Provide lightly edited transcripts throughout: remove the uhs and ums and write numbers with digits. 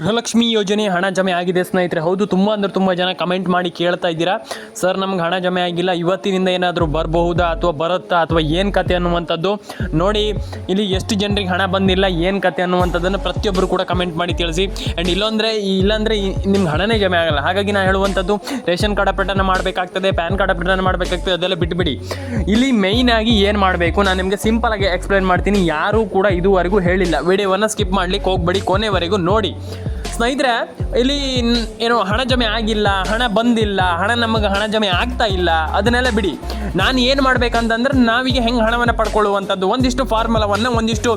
ಗೃಹಲಕ್ಷ್ಮಿ ಯೋಜನೆ ಹಣ ಜಮೆ ಆಗಿದೆ ಸ್ನೇಹಿತರೆ. ಹೌದು, ತುಂಬ ಜನ ಕಮೆಂಟ್ ಮಾಡಿ ಕೇಳ್ತಾ ಇದ್ದೀರಾ, ಸರ್ ನಮ್ಗೆ ಹಣ ಜಮೆ ಆಗಿಲ್ಲ, ಇವತ್ತಿನಿಂದ ಏನಾದರೂ ಬರಬಹುದಾ ಅಥವಾ ಬರುತ್ತಾ ಅಥವಾ ಏನು ಕತೆ ಅನ್ನುವಂಥದ್ದು. ನೋಡಿ, ಇಲ್ಲಿ ಎಷ್ಟು ಜನರಿಗೆ ಹಣ ಬಂದಿಲ್ಲ, ಏನು ಕತೆ ಅನ್ನುವಂಥದ್ದನ್ನು ಪ್ರತಿಯೊಬ್ಬರು ಕೂಡ ಕಮೆಂಟ್ ಮಾಡಿ ತಿಳಿಸಿ. ಆ್ಯಂಡ್ ಇಲ್ಲಾಂದರೆ ನಿಮ್ಗೆ ಹಣನೇ ಜಮೆ ಆಗಲ್ಲ. ಹಾಗಾಗಿ ನಾನು ಹೇಳುವಂಥದ್ದು, ರೇಷನ್ ಕಾರ್ಡ್ ಅಪ್ಡೇಟನ್ನು ಮಾಡಬೇಕಾಗ್ತದೆ, ಪ್ಯಾನ್ ಕಾರ್ಡ್ ಅಪ್ಡೇಟನ್ನು ಮಾಡಬೇಕಾಗ್ತದೆ, ಅದೆಲ್ಲ ಬಿಟ್ಟುಬಿಡಿ. ಇಲ್ಲಿ ಮೇಯ್ನಾಗಿ ಏನು ಮಾಡಬೇಕು ನಾನು ನಿಮಗೆ ಸಿಂಪಲಾಗಿ ಎಕ್ಸ್ಪ್ಲೇನ್ ಮಾಡ್ತೀನಿ. ಯಾರೂ ಕೂಡ ಇದುವರೆಗೂ ಹೇಳಿಲ್ಲ. ವಿಡಿಯೋವನ್ನು ಸ್ಕಿಪ್ ಮಾಡಲಿಕ್ಕೆ ಹೋಗಬೇಡಿ, ಕೊನೆವರೆಗೂ ನೋಡಿ ಸ್ನೇಹಿತರೆ. ಇಲ್ಲಿ ಏನು ಹಣ ಜಮೆ ಆಗಿಲ್ಲ, ಹಣ ಬಂದಿಲ್ಲ, ನಮಗೆ ಹಣ ಜಮೆ ಆಗ್ತಾ ಇಲ್ಲ, ಅದನ್ನೆಲ್ಲ ಬಿಡಿ. ನಾನು ಏನು ಮಾಡಬೇಕಂತಂದ್ರೆ, ನಾವೀಗ ಹೆಂಗೆ ಹಣವನ್ನು ಪಡ್ಕೊಳ್ಳುವಂಥದ್ದು ಒಂದಿಷ್ಟು ಫಾರ್ಮುಲಾವನ್ನು, ಒಂದಿಷ್ಟು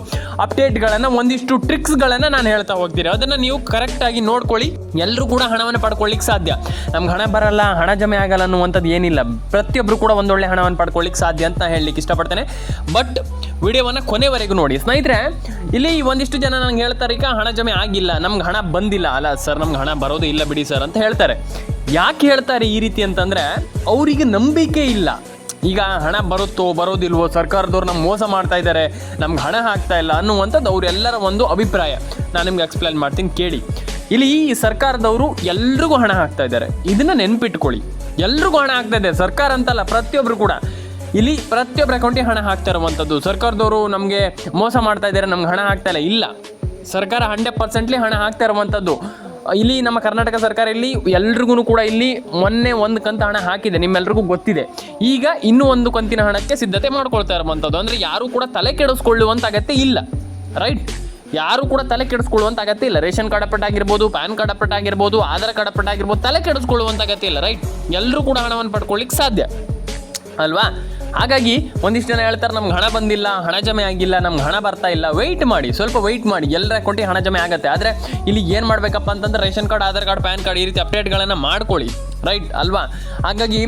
ಅಪ್ಡೇಟ್ಗಳನ್ನು, ಒಂದಿಷ್ಟು ಟ್ರಿಕ್ಸ್ಗಳನ್ನು ನಾನು ಹೇಳ್ತಾ ಹೋಗ್ತೀನಿ. ಅದನ್ನು ನೀವು ಕರೆಕ್ಟಾಗಿ ನೋಡ್ಕೊಳ್ಳಿ. ಎಲ್ಲರೂ ಕೂಡ ಹಣವನ್ನು ಪಡ್ಕೊಳ್ಳಿಕ್ಕೆ ಸಾಧ್ಯ. ನಮ್ಗೆ ಹಣ ಬರಲ್ಲ, ಹಣ ಜಮೆ ಆಗಲ್ಲ ಅನ್ನುವಂಥದ್ದು ಏನಿಲ್ಲ. ಪ್ರತಿಯೊಬ್ಬರು ಕೂಡ ಒಂದೊಳ್ಳೆ ಹಣವನ್ನು ಪಡ್ಕೊಳ್ಳಿಕ್ಕೆ ಸಾಧ್ಯ ಅಂತ ಹೇಳಲಿಕ್ಕೆ ಇಷ್ಟಪಡ್ತೇನೆ. ಬಟ್ ವಿಡಿಯೋವನ್ನು ಕೊನೆವರೆಗೂ ನೋಡಿ ಸ್ನೇಹಿತರೆ. ಇಲ್ಲಿ ಒಂದಿಷ್ಟು ಜನ ನನಗೆ ಹೇಳ್ತಾರೆ, ಈಗ ಹಣ ಜಮೆ ಆಗಿಲ್ಲ, ನಮ್ಗೆ ಹಣ ಬಂದಿಲ್ಲ. ಅಲ್ಲ ಸರ್, ನಮ್ಗೆ ಹಣ ಬರೋದು ಇಲ್ಲ ಬಿಡಿ ಸರ್ ಅಂತ ಹೇಳ್ತಾರೆ. ಯಾಕೆ ಹೇಳ್ತಾರೆ ಈ ರೀತಿ ಅಂತಂದರೆ, ಅವರಿಗೆ ನಂಬಿಕೆ ಇಲ್ಲ. ಈಗ ಹಣ ಬರೋದಿಲ್ವೋ, ಸರ್ಕಾರದವ್ರು ನಮ್ಗೆ ಮೋಸ ಮಾಡ್ತಾ ಇದ್ದಾರೆ, ನಮ್ಗೆ ಹಣ ಹಾಕ್ತಾ ಇಲ್ಲ ಅನ್ನುವಂಥದ್ದು ಅವರೆಲ್ಲರ ಒಂದು ಅಭಿಪ್ರಾಯ. ನಾನು ನಿಮ್ಗೆ ಎಕ್ಸ್ಪ್ಲೇನ್ ಮಾಡ್ತೀನಿ ಕೇಳಿ. ಇಲ್ಲಿ ಈ ಸರ್ಕಾರದವರು ಎಲ್ರಿಗೂ ಹಣ ಹಾಕ್ತಾ ಇದ್ದಾರೆ, ಇದನ್ನು ನೆನ್ಪಿಟ್ಕೊಳ್ಳಿ. ಎಲ್ರಿಗೂ ಹಣ ಹಾಕ್ತಾ ಇದೆ, ಸರ್ಕಾರ ಅಂತಲ್ಲ, ಪ್ರತಿಯೊಬ್ಬರು ಕೂಡ. ಇಲ್ಲಿ ಪ್ರತಿಯೊಬ್ಬರ ಅಕೌಂಟಿಗೆ ಹಣ ಹಾಕ್ತಾ ಇರುವಂಥದ್ದು. ಸರ್ಕಾರದವರು ನಮಗೆ ಮೋಸ ಮಾಡ್ತಾ ಇದ್ದಾರೆ, ನಮ್ಗೆ ಹಣ ಹಾಕ್ತಾ ಇಲ್ಲ. ಸರ್ಕಾರ 100% ಹಣ ಹಾಕ್ತಾ ಇರುವಂಥದ್ದು. ಇಲ್ಲಿ ನಮ್ಮ ಕರ್ನಾಟಕ ಸರ್ಕಾರ ಇಲ್ಲಿ ಎಲ್ರಿಗೂ ಕೂಡ ಇಲ್ಲಿ ಮೊನ್ನೆ ಒಂದು ಕಂತು ಹಣ ಹಾಕಿದೆ, ನಿಮ್ಮೆಲ್ರಿಗೂ ಗೊತ್ತಿದೆ. ಈಗ ಇನ್ನೂ ಒಂದು ಕಂತಿನ ಹಣಕ್ಕೆ ಸಿದ್ಧತೆ ಮಾಡ್ಕೊಳ್ತಾ ಇರುವಂಥದ್ದು. ಅಂದರೆ ಯಾರೂ ಕೂಡ ತಲೆ ಕೆಡಿಸ್ಕೊಳ್ಳುವಂಥ ಅಗತ್ಯ ಇಲ್ಲ, ರೈಟ್? ಯಾರು ಕೂಡ ತಲೆ ಕೆಡಿಸ್ಕೊಳ್ಳುವಂಥ ಅಗತ್ಯ ಇಲ್ಲ. ರೇಷನ್ ಕಾರ್ಡ್ ಅಪ್ಡೇಟ್ ಆಗಿರ್ಬೋದು, ಪ್ಯಾನ್ ಕಾರ್ಡ್ ಅಪ್ಡೇಟ್ ಆಗಿರ್ಬೋದು, ಆಧಾರ್ ಕಾರ್ಡ್ ಅಪ್ಡೇಟ್ ಆಗಿರ್ಬೋದು, ತಲೆ ಕೆಡಿಸ್ಕೊಳ್ಳುವಂಥ ಅಗತ್ಯ ಇಲ್ಲ, ರೈಟ್? ಎಲ್ಲರೂ ಕೂಡ ಹಣವನ್ನು ಪಡ್ಕೊಳ್ಳಿಕ್ಕೆ ಸಾಧ್ಯ ಅಲ್ವಾ? ಹಾಗಾಗಿ ಒಂದಿಷ್ಟು ಜನ ಹೇಳ್ತಾರೆ, ನಮ್ಗೆ ಹಣ ಬಂದಿಲ್ಲ, ಹಣ ಜಮೆ ಆಗಿಲ್ಲ, ನಮ್ಗೆ ಹಣ ಬರ್ತಾ ಇಲ್ಲ. ಸ್ವಲ್ಪ ವೆಯ್ಟ್ ಮಾಡಿ, ಎಲ್ಲರ ಅಕೌಂಟಿಗೆ ಹಣ ಜಮೆ ಆಗುತ್ತೆ. ಆದರೆ ಇಲ್ಲಿ ಏನು ಮಾಡಬೇಕಪ್ಪ ಅಂತಂದ್ರೆ, ration card, Aadhaar card, PAN card ಈ ರೀತಿ ಅಪ್ಡೇಟ್ಗಳನ್ನು ಮಾಡ್ಕೊಳ್ಳಿ, ರೈಟ್ ಅಲ್ವಾ? ಹಾಗಾಗಿ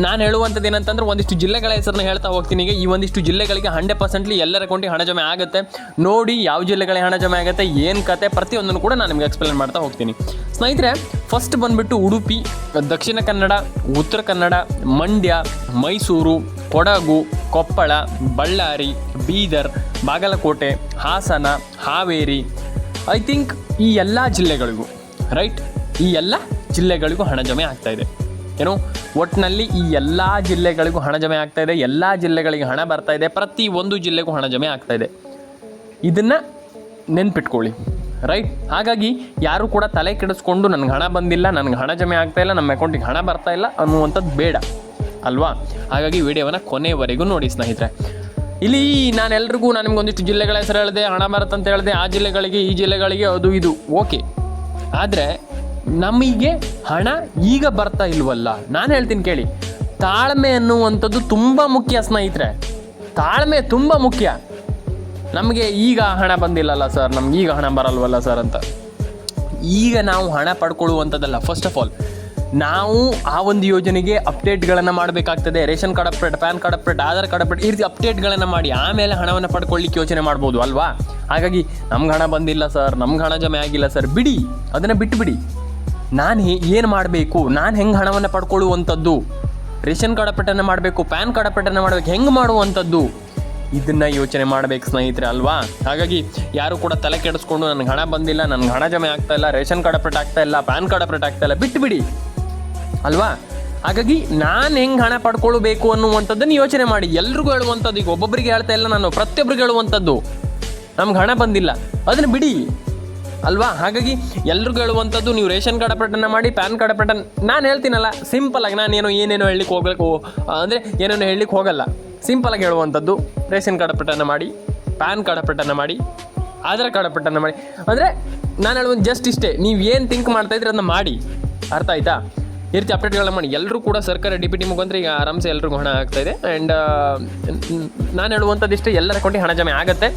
ನಾನು ಹೇಳುವಂಥದ್ದು ಏನಂತಂದ್ರೆ, ಒಂದಿಷ್ಟು ಜಿಲ್ಲೆಗಳ ಹೆಸರನ್ನ ಹೇಳ್ತಾ ಹೋಗ್ತೀನಿ. ಈಗ ಈ ಒಂದಿಷ್ಟು ಜಿಲ್ಲೆಗಳಿಗೆ 100% ಎಲ್ಲರ ಅಕೌಂಟಿಗೆ ಹಣ ಜಮೆ ಆಗುತ್ತೆ. ನೋಡಿ ಯಾವ ಜಿಲ್ಲೆಗಳಿಗೆ ಹಣ ಜಮೆ ಆಗುತ್ತೆ, ಏನು ಕತೆ, ಪ್ರತಿಯೊಂದನ್ನು ಕೂಡ ನಾನು ನಿಮಗೆ ಎಕ್ಸ್ಪ್ಲೇನ್ ಮಾಡ್ತಾ ಹೋಗ್ತೀನಿ ಸ್ನೇಹಿತರೆ. ಫಸ್ಟ್ ಬಂದುಬಿಟ್ಟು ಉಡುಪಿ, ದಕ್ಷಿಣ ಕನ್ನಡ, ಉತ್ತರ ಕನ್ನಡ, ಮಂಡ್ಯ, ಮೈಸೂರು, ಕೊಡಗು, ಕೊಪ್ಪಳ, ಬಳ್ಳಾರಿ, ಬೀದರ್, ಬಾಗಲಕೋಟೆ, ಹಾಸನ, ಹಾವೇರಿ, ಐ ಥಿಂಕ್ ಈ ಎಲ್ಲ ಜಿಲ್ಲೆಗಳಿಗೂ, ರೈಟ್? ಈ ಎಲ್ಲ ಜಿಲ್ಲೆಗಳಿಗೂ ಹಣ ಜಮೆ ಆಗ್ತಾಯಿದೆ. ಏನು ಒಟ್ಟಿನಲ್ಲಿ ಈ ಎಲ್ಲ ಜಿಲ್ಲೆಗಳಿಗೂ ಹಣ ಜಮೆ ಆಗ್ತಾಯಿದೆ, ಎಲ್ಲ ಜಿಲ್ಲೆಗಳಿಗೆ ಹಣ ಬರ್ತಾ ಇದೆ, ಪ್ರತಿ ಒಂದು ಜಿಲ್ಲೆಗೂ ಹಣ ಜಮೆ ಆಗ್ತಾಯಿದೆ. ಇದನ್ನು ನೆನ್ಪಿಟ್ಕೊಳ್ಳಿ, ರೈಟ್? ಹಾಗಾಗಿ ಯಾರು ಕೂಡ ತಲೆ ಕೆಡಿಸ್ಕೊಂಡು ನನಗೆ ಹಣ ಬಂದಿಲ್ಲ, ನನಗೆ ಹಣ ಜಮೆ ಆಗ್ತಾಯಿಲ್ಲ, ನಮ್ಮ ಅಕೌಂಟಿಗೆ ಹಣ ಬರ್ತಾ ಇಲ್ಲ ಅನ್ನುವಂಥದ್ದು ಬೇಡ ಅಲ್ವಾ? ಹಾಗಾಗಿ ವಿಡಿಯೋವನ್ನು ಕೊನೆವರೆಗೂ ನೋಡಿ ಸ್ನೇಹಿತರೆ. ಇಲ್ಲಿ ನಾನು ನಿಮ್ಗೆ ಒಂದಿಷ್ಟು ಜಿಲ್ಲೆಗಳ ಹೆಸರು ಹೇಳಿದೆ, ಹಣ ಬರುತ್ತಂತ ಹೇಳಿದೆ, ಆ ಜಿಲ್ಲೆಗಳಿಗೆ ಈ ಜಿಲ್ಲೆಗಳಿಗೆ ಅದು ಇದು ಓಕೆ. ಆದರೆ ನಮಗೆ ಹಣ ಈಗ ಬರ್ತಾ ಇಲ್ವಲ್ಲ, ನಾನು ಹೇಳ್ತೀನಿ ಕೇಳಿ. ತಾಳ್ಮೆ ಅನ್ನುವಂಥದ್ದು ತುಂಬ ಮುಖ್ಯ ಸ್ನೇಹಿತರೆ, ತಾಳ್ಮೆ ತುಂಬ ಮುಖ್ಯ. ನಮಗೆ ಈಗ ಹಣ ಬಂದಿಲ್ಲಲ್ಲ ಸರ್, ನಮ್ಗೆ ಈಗ ಹಣ ಬರಲ್ವಲ್ಲ ಸರ್ ಅಂತ ಈಗ ನಾವು ಹಣ ಪಡ್ಕೊಳ್ಳುವಂಥದ್ದಲ್ಲ. ಫಸ್ಟ್ ಆಫ್ ಆಲ್ ನಾವು ಆ ಒಂದು ಯೋಜನೆಗೆ ಅಪ್ಡೇಟ್ಗಳನ್ನು ಮಾಡಬೇಕಾಗ್ತದೆ. Ration card update, PAN card update, Aadhaar card update ಈ ರೀತಿ ಅಪ್ಡೇಟ್ಗಳನ್ನು ಮಾಡಿ ಆಮೇಲೆ ಹಣವನ್ನು ಪಡ್ಕೊಳ್ಳಿಕ್ಕೆ ಯೋಚನೆ ಮಾಡ್ಬೋದು ಅಲ್ವಾ? ಹಾಗಾಗಿ ನಮ್ಗೆ ಹಣ ಬಂದಿಲ್ಲ ಸರ್, ನಮ್ಗೆ ಹಣ ಜಮೆ ಆಗಿಲ್ಲ ಸರ್, ಬಿಡಿ, ಅದನ್ನು ಬಿಟ್ಟುಬಿಡಿ. ನಾನು ಏನು ಮಾಡಬೇಕು, ನಾನು ಹೆಂಗೆ ಹಣವನ್ನು ಪಡ್ಕೊಳ್ಳುವಂಥದ್ದು, ರೇಷನ್ ಕಾರ್ಡ್ ಅಪ್ಡೇಟನ್ನು ಮಾಡಬೇಕು, ಪ್ಯಾನ್ ಕಾರ್ಡ್ ಅಪ್ಡೇಟನ್ನು ಮಾಡಬೇಕು, ಹೆಂಗೆ ಮಾಡುವಂಥದ್ದು, ಇದನ್ನು ಯೋಚನೆ ಮಾಡಬೇಕು ಸ್ನೇಹಿತರೆ ಅಲ್ವಾ? ಹಾಗಾಗಿ ಯಾರು ಕೂಡ ತಲೆ ಕೆಡಿಸ್ಕೊಂಡು ನನಗೆ ಹಣ ಬಂದಿಲ್ಲ, ನನಗೆ ಹಣ ಜಮೆ ಆಗ್ತಾ ಇಲ್ಲ, ರೇಷನ್ ಕಾರ್ಡ್ ಅಪ್ಡೇಟ್ ಆಗ್ತಾ ಇಲ್ಲ, ಪ್ಯಾನ್ ಕಾರ್ಡ್ ಅಪ್ಡೇಟ್ ಆಗ್ತಾ ಇಲ್ಲ, ಬಿಟ್ಟುಬಿಡಿ ಅಲ್ವಾ? ಹಾಗಾಗಿ ನಾನು ಹೆಂಗೆ ಹಣ ಪಡ್ಕೊಳ್ಬೇಕು ಅನ್ನುವಂಥದ್ದನ್ನು ಯೋಚನೆ ಮಾಡಿ. ಎಲ್ರಿಗೂ ಹೇಳುವಂಥದ್ದು, ಈಗ ಒಬ್ಬೊಬ್ಬರಿಗೆ ಹೇಳ್ತಾ ಇಲ್ಲ ನಾನು, ಪ್ರತಿಯೊಬ್ಬರಿಗೆ ಹೇಳುವಂಥದ್ದು, ನಮ್ಗೆ ಹಣ ಬಂದಿಲ್ಲ, ಅದನ್ನು ಬಿಡಿ ಅಲ್ವಾ? ಹಾಗಾಗಿ ಎಲ್ರಿಗೂ ಹೇಳುವಂಥದ್ದು, ನೀವು ರೇಷನ್ ಕಾರ್ಡ್ ಅಪ್ಡೇಟನ್ನು ಮಾಡಿ, ಪ್ಯಾನ್ ಕಾರ್ಡ್ ಅಪ್ಡೇಟನ್ನು ನಾನು ಹೇಳ್ತೀನಲ್ಲ ಸಿಂಪಲಾಗಿ. ನಾನೇನೋ ಏನೇನೋ ಹೇಳಲಿಕ್ಕೆ ಹೋಗ್ಬೇಕು ಅಂದರೆ ಏನೇನೋ ಹೇಳಲಿಕ್ಕೆ ಹೋಗಲ್ಲ. ಸಿಂಪಲಾಗಿ ಹೇಳುವಂಥದ್ದು, ರೇಷನ್ ಕಾರ್ಡ್ ಅಪ್ಡೇಟನ್ನು ಮಾಡಿ, ಪ್ಯಾನ್ ಕಾರ್ಡ್ ಅಪ್ಡೇಟನ್ನು ಮಾಡಿ, ಆಧಾರ್ ಕಾರ್ಡ್ ಅಪ್ಡೇಟನ್ನು ಮಾಡಿ. ಅಂದರೆ ನಾನು ಹೇಳುವುದು ಜಸ್ಟ್ ಇಷ್ಟೇ, ನೀವು ಏನು ಥಿಂಕ್ ಮಾಡ್ತಾಯಿದ್ರೆ ಅದನ್ನು ಮಾಡಿ. ಅರ್ಥ ಆಯ್ತಾ? ಈ ರೀತಿ ಅಪ್ಡೇಟ್ಗಳನ್ನ ಮಾಡಿ. ಎಲ್ಲರೂ ಕೂಡ ಸರ್ಕಾರ DBT ಮುಖಾಂತರ ಈಗ ಆರಾಮ್ಸೆ ಎಲ್ರಿಗೂ ಹಣ ಆಗ್ತಾಯಿದೆ. ಆ್ಯಂಡ್ ನಾನು ಹೇಳುವಂಥದ್ದು ಇಷ್ಟೇ, ಎಲ್ಲರ ಅಕೌಂಟಿಗೆ ಹಣ ಜಮೆ ಆಗುತ್ತೆ.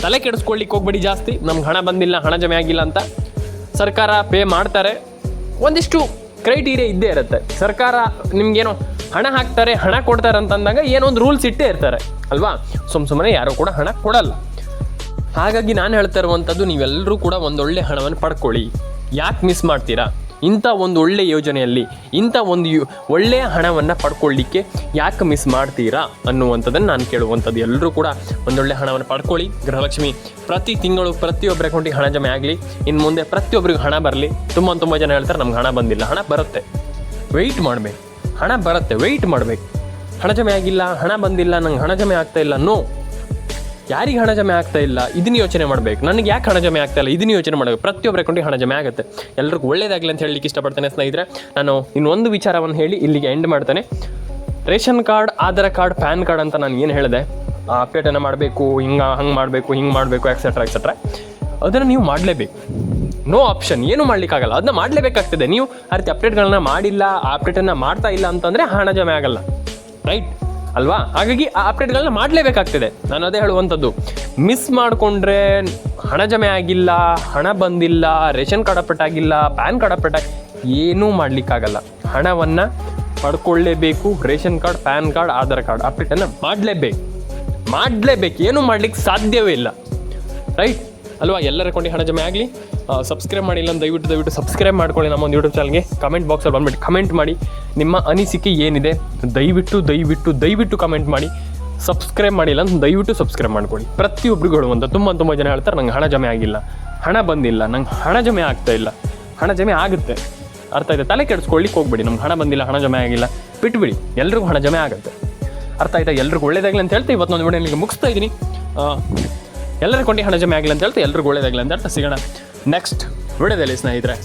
ತಲೆ ಕೆಡಿಸ್ಕೊಳ್ಳಿಕ್ಕೆ ಹೋಗ್ಬೇಡಿ ಜಾಸ್ತಿ, ನಮ್ಗೆ ಹಣ ಬಂದಿಲ್ಲ, ಹಣ ಜಮೆ ಆಗಿಲ್ಲ ಅಂತ. ಸರ್ಕಾರ ಪೇ ಮಾಡ್ತಾರೆ, ಒಂದಿಷ್ಟು ಕ್ರೈಟೀರಿಯಾ ಇದ್ದೇ ಇರುತ್ತೆ. ಸರ್ಕಾರ ನಿಮಗೇನೋ ಹಣ ಹಾಕ್ತಾರೆ, ಹಣ ಕೊಡ್ತಾರೆ ಅಂತಂದಾಗ ಏನೋ ಒಂದು ರೂಲ್ಸ್ ಇಟ್ಟೇ ಇರ್ತಾರೆ ಅಲ್ವಾ? ಸುಮ್ಮನೆ ಯಾರೂ ಕೂಡ ಹಣ ಕೊಡಲ್ಲ. ಹಾಗಾಗಿ ನಾನು ಹೇಳ್ತಾ ಇರುವಂಥದ್ದು, ನೀವೆಲ್ಲರೂ ಕೂಡ ಒಂದೊಳ್ಳೆ ಹಣವನ್ನು ಪಡ್ಕೊಳ್ಳಿ. ಯಾಕೆ ಮಿಸ್ ಮಾಡ್ತೀರಾ? ಇಂಥ ಒಂದು ಒಳ್ಳೆಯ ಯೋಜನೆಯಲ್ಲಿ ಇಂಥ ಒಂದು ಒಳ್ಳೆಯ ಹಣವನ್ನು ಪಡ್ಕೊಳ್ಳಿಕ್ಕೆ ಯಾಕೆ ಮಿಸ್ ಮಾಡ್ತೀರಾ ಅನ್ನುವಂಥದ್ದನ್ನು ನಾನು ಕೇಳುವಂಥದ್ದು. ಎಲ್ಲರೂ ಕೂಡ ಒಂದೊಳ್ಳೆ ಹಣವನ್ನು ಪಡ್ಕೊಳ್ಳಿ. ಗೃಹಲಕ್ಷ್ಮಿ ಪ್ರತಿ ತಿಂಗಳು ಪ್ರತಿಯೊಬ್ಬರ ಅಕೌಂಟಿಗೆ ಹಣ ಜಮೆ ಆಗಲಿ. ಇನ್ನು ಮುಂದೆ ಪ್ರತಿಯೊಬ್ಬರಿಗೂ ಹಣ ಬರಲಿ. ತುಂಬ ಜನ ಹೇಳ್ತಾರೆ ನಮ್ಗೆ ಹಣ ಬಂದಿಲ್ಲ. ಹಣ ಬರುತ್ತೆ, ವೆಯ್ಟ್ ಮಾಡಬೇಕು. ಹಣ ಬರುತ್ತೆ, ವೆಯ್ಟ್ ಮಾಡಬೇಕು. ಹಣ ಜಮೆ ಆಗಿಲ್ಲ, ಹಣ ಬಂದಿಲ್ಲ, ನಂಗೆ ಹಣ ಜಮೆ ಆಗ್ತಾ ಇಲ್ಲ, ನೋ. ಯಾರಿಗೆ ಹಣ ಜಮೆ ಆಗ್ತಾ ಇಲ್ಲ ಇದನ್ನು ಯೋಚನೆ ಮಾಡಬೇಕು. ನನಗೆ ಯಾಕೆ ಹಣ ಜಮೆ ಆಗ್ತಾ ಇಲ್ಲ ಇದನ್ನು ಯೋಚನೆ ಮಾಡಬೇಕು. ಪ್ರತಿಯೊಬ್ಬರ ಅಕೌಂಟಿಗೆ ಹಣ ಜಮೆ ಆಗುತ್ತೆ. ಎಲ್ಲರಿಗೂ ಒಳ್ಳೇದಾಗಲಿ ಅಂತ ಹೇಳಲಿಕ್ಕೆ ಇಷ್ಟಪಡ್ತೇನೆ ಸ್ನೇಹಿತರೆ. ನಾನು ಇನ್ನೊಂದು ವಿಚಾರವನ್ನು ಹೇಳಿ ಇಲ್ಲಿಗೆ ಎಂಡ್ ಮಾಡ್ತೇನೆ. Ration card, Aadhaar card, PAN card ಅಂತ ನಾನು ಏನು ಹೇಳಿದೆ, ಅಪ್ಡೇಟನ್ನು ಮಾಡಬೇಕು, ಹಂಗೆ ಮಾಡಬೇಕು ಎಕ್ಸೆಟ್ರಾ ಅದನ್ನು ನೀವು ಮಾಡಲೇಬೇಕು. ನೋ ಆಪ್ಷನ್, ಏನು ಮಾಡಲಿಕ್ಕಾಗಲ್ಲ. ಅದನ್ನ ಮಾಡಲೇಬೇಕಾಗ್ತದೆ. ನೀವು ಆ ರೀತಿ ಅಪ್ಡೇಟ್ಗಳನ್ನ ಮಾಡಿಲ್ಲ, ಆ ಅಪ್ಡೇಟನ್ನು ಮಾಡ್ತಾ ಇಲ್ಲ ಅಂತಂದರೆ ಹಣ ಜಮೆ ಆಗಲ್ಲ, ರೈಟ್ ಅಲ್ವಾ? ಹಾಗಾಗಿ ಆ ಅಪ್ಡೇಟ್ಗಳನ್ನ ಮಾಡಲೇಬೇಕಾಗ್ತದೆ. ನಾನು ಅದೇ ಹೇಳುವಂಥದ್ದು, ಮಿಸ್ ಮಾಡಿಕೊಂಡ್ರೆ ಹಣ ಜಮೆ ಆಗಿಲ್ಲ, ಹಣ ಬಂದಿಲ್ಲ, ರೇಷನ್ ಕಾರ್ಡ್ ಅಪ್ಡೇಟ್ ಆಗಿಲ್ಲ, ಪ್ಯಾನ್ ಕಾರ್ಡ್ ಅಪ್ಡೇಟ್ ಏನೂ ಮಾಡಲಿಕ್ಕಾಗಲ್ಲ. ಹಣವನ್ನು ಪಡ್ಕೊಳ್ಳೇಬೇಕು. Ration card, PAN card, Aadhaar card ಅಪ್ಡೇಟನ್ನು ಮಾಡಲೇಬೇಕು. ಏನೂ ಮಾಡಲಿಕ್ಕೆ ಸಾಧ್ಯವೇ ಇಲ್ಲ, ರೈಟ್ ಅಲ್ವಾ? ಎಲ್ಲರ ಅಕೌಂಟಿಗೆ ಹಣ ಜಮೆ ಆಗಲಿ. ಸಬ್ಸ್ಕ್ರೈಬ್ ಮಾಡಿಲ್ಲ ಅಂತ ದಯವಿಟ್ಟು ಸಬ್ಸ್ಕ್ರೈಬ್ ಮಾಡ್ಕೊಳ್ಳಿ ನಮ್ಮ ಒಂದು ಯೂಟ್ಯೂಬ್ ಚಾನಲ್ಗೆ. ಕಮೆಂಟ್ ಬಾಕ್ಸಲ್ಲಿ ಬಂದುಬಿಟ್ಟು ಕಮೆಂಟ್ ಮಾಡಿ ನಿಮ್ಮ ಅನಿಸಿಕೆ ಏನಿದೆ. ದಯವಿಟ್ಟು ಕಮೆಂಟ್ ಮಾಡಿ. ಸಬ್ಸ್ಕ್ರೈಬ್ ಮಾಡಿಲ್ಲ ಅಂತ ದಯವಿಟ್ಟು ಸಬ್ಸ್ಕ್ರೈಬ್ ಮಾಡ್ಕೊಳ್ಳಿ. ಪ್ರತಿಯೊಬ್ಬರಿಗೂ ಹೇಳುವಂಥ ತುಂಬ ಜನ ಹೇಳ್ತಾರೆ ನಂಗೆ ಹಣ ಜಮೆ ಆಗಿಲ್ಲ, ಹಣ ಬಂದಿಲ್ಲ, ನಂಗೆ ಹಣ ಜಮೆ ಆಗ್ತಾ ಇಲ್ಲ. ಹಣ ಜಮೆ ಆಗುತ್ತೆ, ಅರ್ಥ ಆಯ್ತಾ? ತಲೆ ಕೆಡಿಸ್ಕೊಳ್ಳಿಕ್ಕೆ ಹೋಗ್ಬೇಡಿ. ನಮ್ಗೆ ಹಣ ಬಂದಿಲ್ಲ, ಹಣ ಜಮೆ ಆಗಿಲ್ಲ, ಬಿಟ್ಬಿಡಿ. ಎಲ್ರಿಗೂ ಹಣ ಜಮೆ ಆಗುತ್ತೆ, ಅರ್ಥ ಆಯ್ತಾ? ಎಲ್ರಿಗೂ ಒಳ್ಳೇದಾಗಲಿ ಅಂತ ಹೇಳ್ತಾ ಇವತ್ತು ಒಂದು ವಿಡಿಯೋ ಮುಗಿಸ್ತಾ ಇದ್ದೀನಿ. ಎಲ್ಲರ ಕೊಂಡಿ ಹಣ ಜಮೆ ಆಗಲಿ ಅಂತ ಹೇಳ್ತಾ ಎಲ್ರಿಗೂ ಒಳ್ಳೇದಾಗಲಿ ಅಂತ ಹೇಳ್ತಾ ಸಿಗೋಣ ನೆಕ್ಸ್ಟ್ ವಿಡಿಯೋದಲ್ಲಿ ಸ್ನೇಹಿತರೆ.